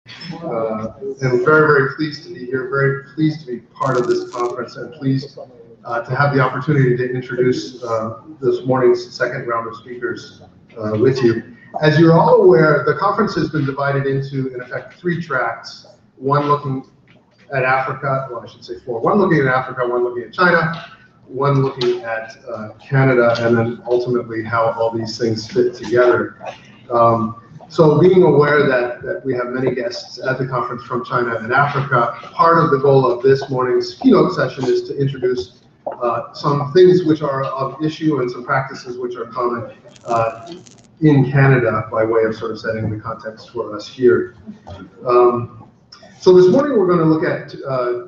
And very, very pleased to be here, very pleased to be part of this conference, and pleased to have the opportunity to introduce this morning's second round of speakers with you. As you're all aware, the conference has been divided into, in effect, 3 tracks, one looking at Africa, well, I should say 4. One looking at Africa, one looking at China, one looking at Canada, and then ultimately how all these things fit together. So being aware that we have many guests at the conference from China and Africa, part of the goal of this morning's keynote session is to introduce some things which are of issue and some practices which are common in Canada, by way of sort of setting the context for us here. So this morning we're going to look at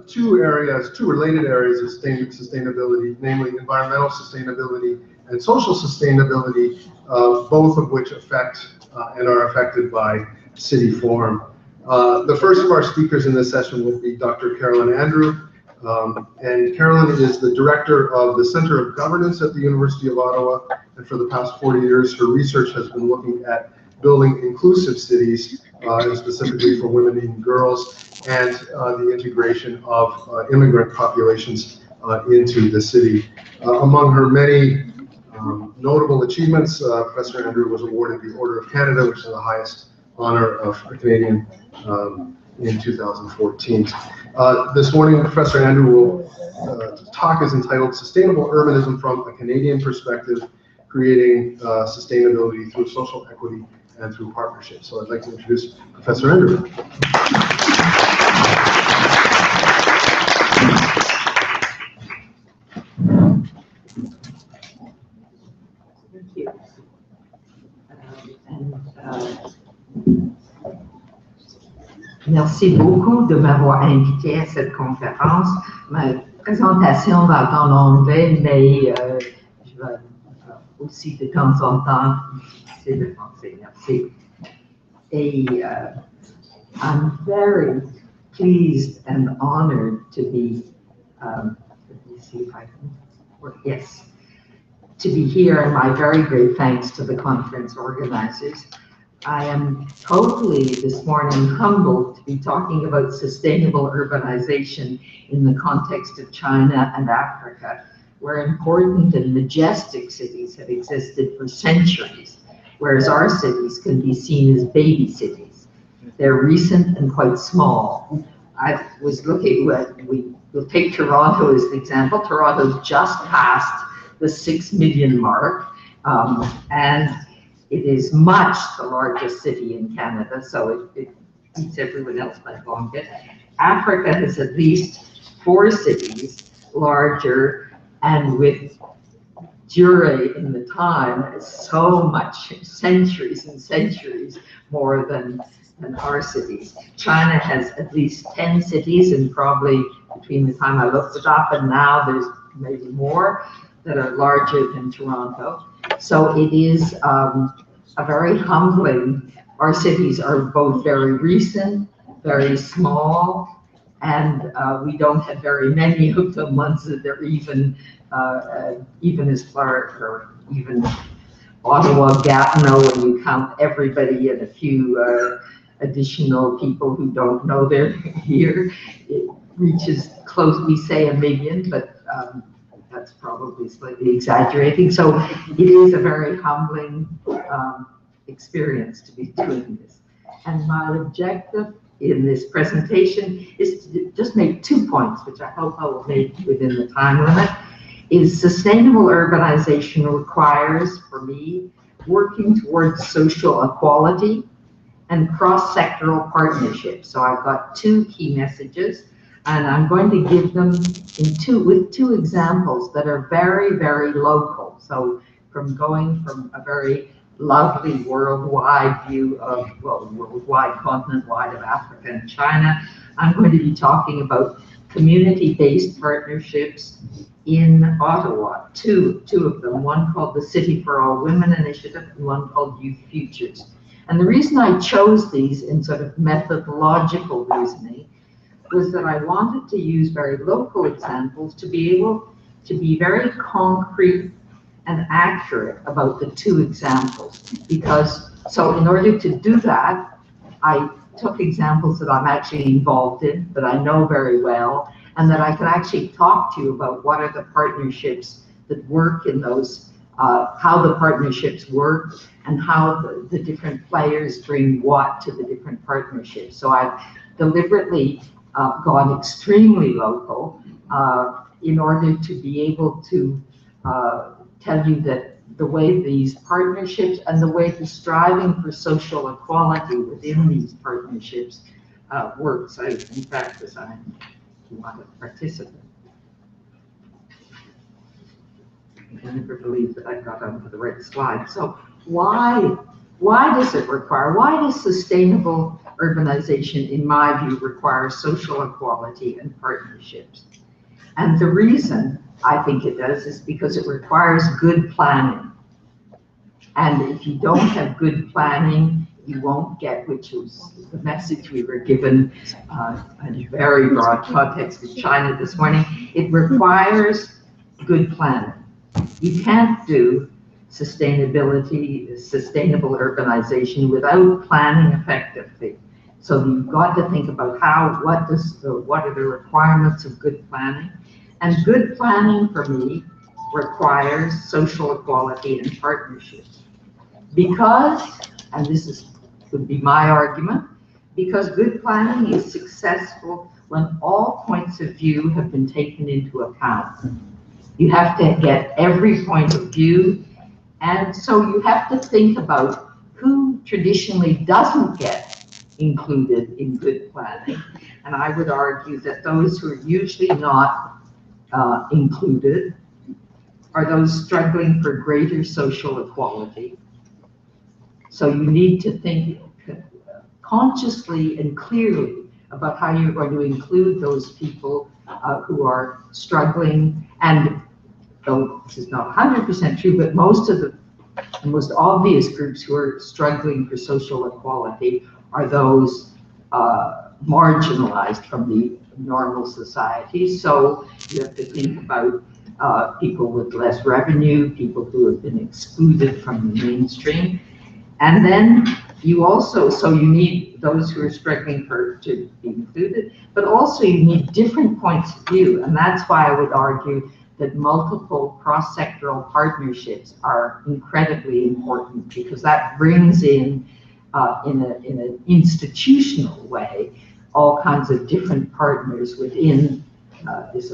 2 related areas of sustainability, namely environmental sustainability and social sustainability, both of which affect and are affected by city form. The first of our speakers in this session will be Dr. Carolyn Andrew. And Carolyn is the director of the Center of Governance at the University of Ottawa. And for the past 40 years, her research has been looking at building inclusive cities, and specifically for women and girls, and the integration of immigrant populations into the city. Among her many notable achievements, Professor Andrew was awarded the Order of Canada, which is the highest honor of a Canadian, in 2014. This morning, Professor Andrew talk is entitled Sustainable Urbanism from a Canadian Perspective, Creating Sustainability Through Social Equity and Through Partnerships. So I'd like to introduce Professor Andrew. Merci beaucoup de m'avoir invité à cette conférence. Ma présentation va être en anglais, mais je vais aussi de temps en temps utiliser le français. Merci. Et I'm very pleased and honored to be, let me see if I can work, yes, to be here, and my very great thanks to the conference organizers. I am totally this morning humbled to be talking about sustainable urbanization in the context of China and Africa, where important and majestic cities have existed for centuries, whereas our cities can be seen as baby cities. They're recent and quite small. I was looking, we'll take Toronto as the example. Toronto's just passed the 6 million mark, and it is much the largest city in Canada, so it beats everyone else by a long bit. Africa has at least 4 cities larger, and with Jure in the time, so much, centuries and centuries more than our cities. China has at least 10 cities, and probably between the time I looked it up and now there's maybe more that are larger than Toronto. So it is a very humbling. Our cities are both very recent, very small, and we don't have very many of them, ones that are even as far, or even Ottawa, Gatineau, when you count everybody and a few additional people who don't know they're here. It reaches close, we say 1 million, but that's probably slightly exaggerating. So it is a very humbling experience to be doing this. And my objective in this presentation is to just make 2 points, which I hope I will make within the time limit. Is sustainable urbanization requires, for me, working towards social equality and cross-sectoral partnerships. So I've got 2 key messages, and I'm going to give them with 2 examples that are very, very local. So going from a very lovely worldwide view of, well, worldwide, continent-wide of Africa and China, I'm going to be talking about community-based partnerships in Ottawa, two of them, one called the City for All Women Initiative and one called Youth Futures. And the reason I chose these in sort of methodological reasoning was that I wanted to use very local examples to be able to be very concrete and accurate about the 2 examples. Because, so in order to do that, I took examples that I'm actually involved in, that I know very well, and that I can actually talk to you about what are the partnerships that work in those, how the partnerships work, and how the different players bring what to the different partnerships. So I've deliberately gone extremely local in order to be able to tell you that the way these partnerships and the way the striving for social equality within these partnerships works. In fact, as I want to participate. I never believed that I got onto the right slide. So why does it require, why does sustainable urbanization, in my view, require social equality and partnerships? And the reason I think it does is because it requires good planning. And if you don't have good planning, you won't get, which was the message we were given in a very broad context in China this morning. It requires good planning. You can't do sustainability, sustainable urbanization without planning effectively. So you've got to think about what are the requirements of good planning. And good planning for me requires social equality and partnerships. Because, and would be my argument, because good planning is successful when all points of view have been taken into account. You have to get every point of view, and so you have to think about who traditionally doesn't get included in good planning. And I would argue that those who are usually not included are those struggling for greater social equality. So you need to think consciously and clearly about how you're going to include those people who are struggling. And though this is not 100% true, but most of the most obvious groups who are struggling for social equality are those marginalized from the normal society. So you have to think about people with less revenue, people who have been excluded from the mainstream. And then you also, so you need those who are struggling to be included, but also you need different points of view. And that's why I would argue that multiple cross-sectoral partnerships are incredibly important, because that brings in an institutional way all kinds of different partners within this